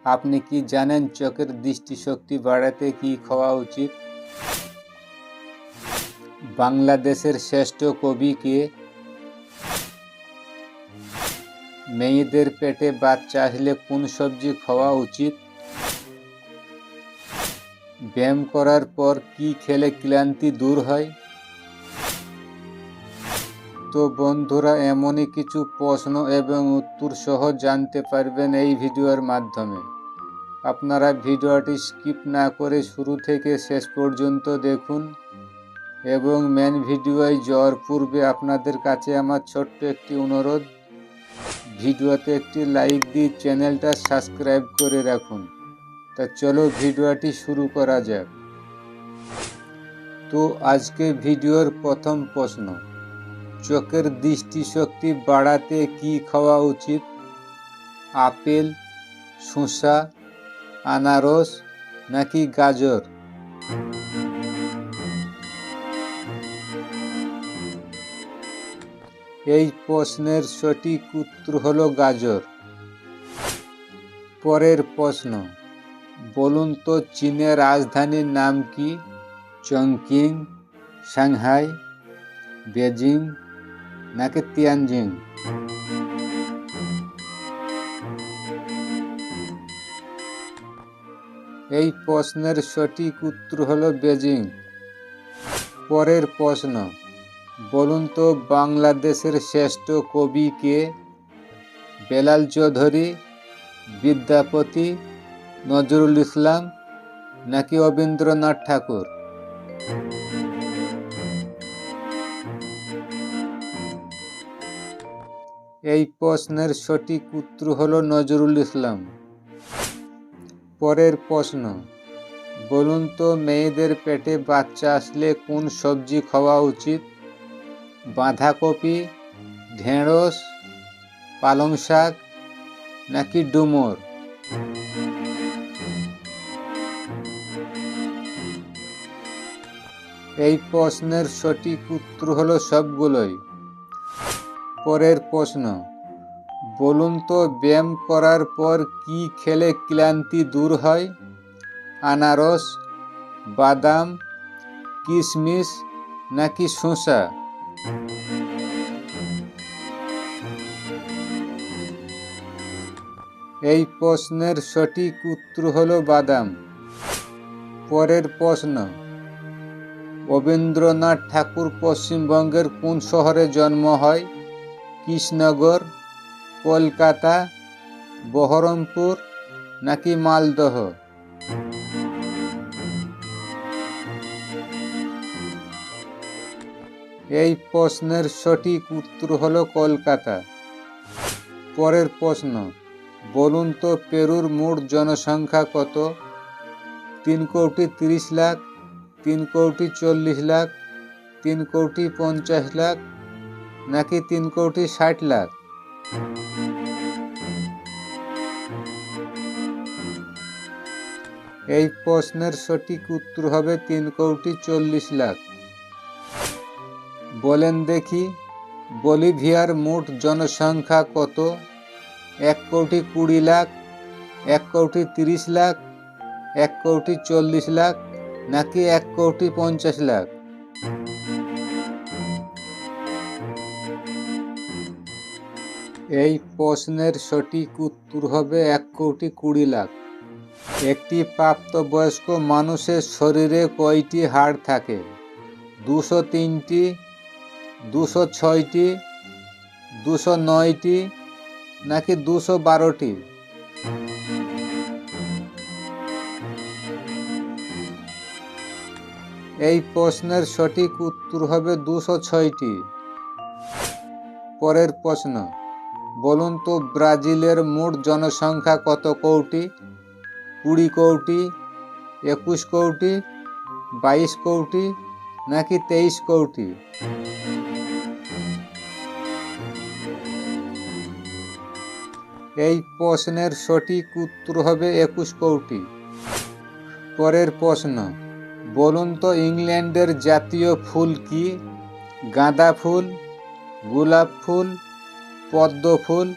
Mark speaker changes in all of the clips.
Speaker 1: আপনি কি জানেন চোখের দৃষ্টিশক্তি বাড়াতে কি খাওয়া উচিত? বাংলাদেশের শ্রেষ্ঠ কবি কে? মেয়েদের পেটে বাচ্চা আসলে কোন সবজি খাওয়া উচিত? ব্যায়াম করার পর কি খেলে ক্লান্তি দূর হয়? তো বন্ধুরা, এমনই কিছু প্রশ্ন এবং উত্তর সহ জানতে পারবেন এই ভিডিওর মাধ্যমে। আপনারা ভিডিওটি স্কিপ না করে শুরু থেকে শেষ পর্যন্ত দেখুন এবং মেন ভিডিওয় যাওয়ার পূর্বে আপনাদের কাছে আমার ছোট্ট একটি অনুরোধ, ভিডিওতে একটি লাইক দিয়ে চ্যানেলটা সাবস্ক্রাইব করে রাখুন। তা চলো ভিডিওটি শুরু করা যাক। তো আজকে ভিডিওর প্রথম প্রশ্ন, চোখের দৃষ্টিশক্তি বাড়াতে কি খাওয়া উচিত? আপেল, শসা, আনারস নাকি গাজর? এই প্রশ্নের সঠিক উত্তর হলো গাজর। পরের প্রশ্ন, বলুন তো চীনের রাজধানীর নাম কি? চংকিং, সাংহাই, বেজিং নাকি তিয়ানজিং? এই প্রশ্নের সঠিক উত্তর হলো বেজিং। পরের প্রশ্ন, বলুন তো বাংলাদেশের শ্রেষ্ঠ কবি কে? বেলাল চৌধুরী, বিদ্যাপতি, নজরুল ইসলাম নাকি রবীন্দ্রনাথ ঠাকুর? এই প্রশ্নের সঠিক উত্তর হলো নজরুল ইসলাম। পরের প্রশ্ন, বলুন তো মেয়েদের পেটে বাচ্চা আসলে কোন সবজি খাওয়া উচিত? বাঁধাকপি, ঢেঁড়স, পালং শাক নাকি ডুমুর? এই প্রশ্নের সঠিক উত্তর হলো সবগুলোই। পরের প্রশ্ন, বলুন তো ব্যায়াম করার পর কি খেলে ক্লান্তি দূর হয়? আনারস, বাদাম, কিশমিশ নাকি শসা? এই প্রশ্নের সঠিক উত্তর হলো বাদাম। পরের প্রশ্ন, রবীন্দ্রনাথ ঠাকুর পশ্চিমবঙ্গের কোন শহরে জন্ম হয়? কৃষ্ণনগর, কলকাতা, বহরমপুর নাকি মালদহ? এই প্রশ্নের সঠিক উত্তর হলো কলকাতা। পরের প্রশ্ন, বলুন তো পেরুর মোট জনসংখ্যা কত? 3,30,00,000, 3,40,00,000, 3,50,00,000 নাকি 3,60,00,000? এই প্রশ্নের সঠিক উত্তর হবে 3,40,00,000। বলেন দেখি, বলিভিয়ার মোট জনসংখ্যা কত? 1,20,00,000, 1,30,00,000, 1,40,00,000 নাকি 1,50,00,000? এই প্রশ্নের সঠিক উত্তর হবে 1,20,00,000। একটি প্রাপ্তবয়স্ক মানুষের শরীরে কয়টি হাড় থাকে? 203টি, 206টি, 209টি নাকি 212টি? এই প্রশ্নের সঠিক উত্তর হবে 206টি। পরের প্রশ্ন, বলুন তো ব্রাজিলের মোট জনসংখ্যা কত কোটি? 20 কোটি, 21 কোটি, 22 কোটি নাকি 23 কোটি? এই প্রশ্নের সঠিক উত্তর হবে 21 কোটি। পরের প্রশ্ন, বলুন তো ইংল্যান্ডের জাতীয় ফুল কি? গাঁদা ফুল, গোলাপ ফুল, পদ্ম ফুল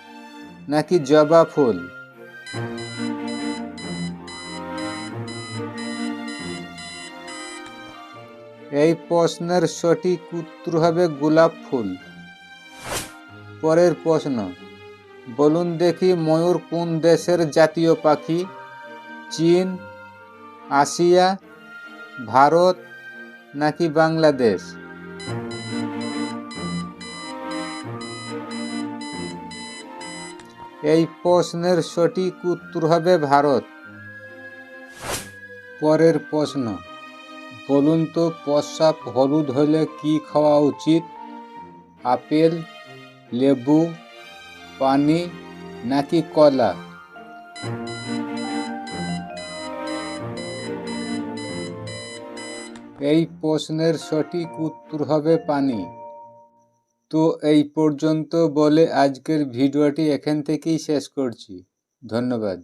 Speaker 1: নাকি জবা ফুল? এই প্রশ্নের সঠিক উত্তর হবে গোলাপ ফুল। পরের প্রশ্ন, বলুন দেখি ময়ূর কোন দেশের জাতীয় পাখি? চীন, আসিয়া, ভারত নাকি বাংলাদেশ? এই প্রশ্নের সঠিক উত্তর হবে ভারত। পরের প্রশ্ন, বলুন তো প্রস্রাব হলুদ হলে কি খাওয়া উচিত? আপেল, লেবু, পানি নাকি কলা? এই প্রশ্নের সঠিক উত্তর হবে পানি। তো এই পর্যন্ত বলে আজকের ভিডিওটি এখান থেকেই শেষ করছি। ধন্যবাদ।